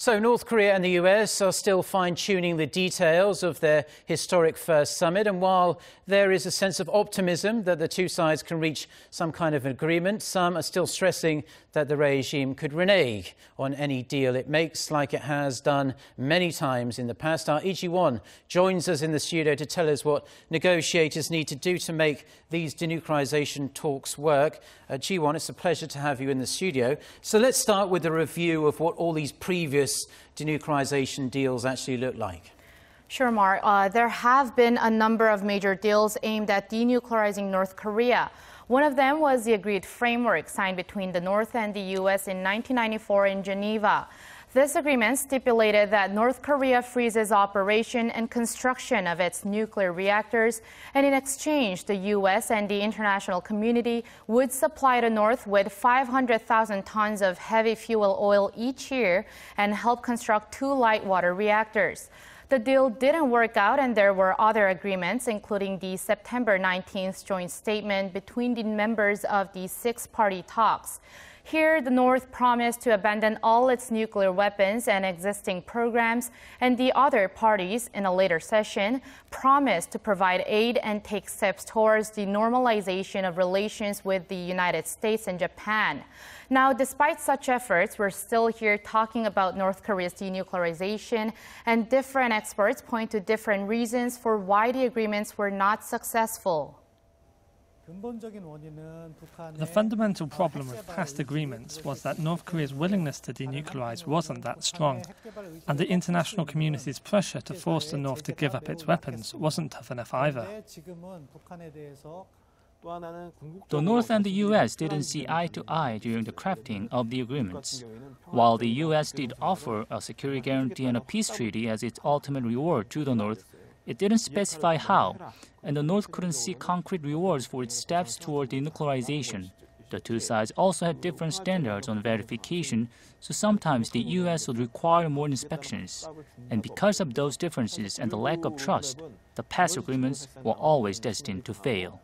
So North Korea and the US are still fine-tuning the details of their historic first summit, and while there is a sense of optimism that the two sides can reach some kind of agreement, some are still stressing that the regime could renege on any deal it makes, like it has done many times in the past. Our Ji-won joins us in the studio to tell us what negotiators need to do to make these denuclearization talks work. Ji-won, it's a pleasure to have you in the studio. So let's start with a review of what all these previous denuclearization deals actually look like. Sure, Mark. There have been a number of major deals aimed at denuclearizing North Korea. One of them was the agreed framework signed between the North and the U.S. in 1994 in Geneva. This agreement stipulated that North Korea freezes operation and construction of its nuclear reactors, and in exchange, the U.S. and the international community would supply the North with 500,000 tons of heavy fuel oil each year and help construct 2 light water reactors. The deal didn't work out, and there were other agreements, including the September 19th joint statement between the members of the 6-party talks. Here, the North promised to abandon all its nuclear weapons and existing programs, and the other parties, in a later session, promised to provide aid and take steps towards the normalization of relations with the United States and Japan. Now, despite such efforts, we're still here talking about North Korea's denuclearization, and different experts point to different reasons for why the agreements were not successful. The fundamental problem with past agreements was that North Korea's willingness to denuclearize wasn't that strong, and the international community's pressure to force the North to give up its weapons wasn't tough enough either. The North and the U.S. didn't see eye to eye during the crafting of the agreements. While the U.S. did offer a security guarantee and a peace treaty as its ultimate reward to the North, it didn't specify how, and the North couldn't see concrete rewards for its steps toward denuclearization. The two sides also had different standards on verification, so sometimes the U.S. would require more inspections. And because of those differences and the lack of trust, the past agreements were always destined to fail.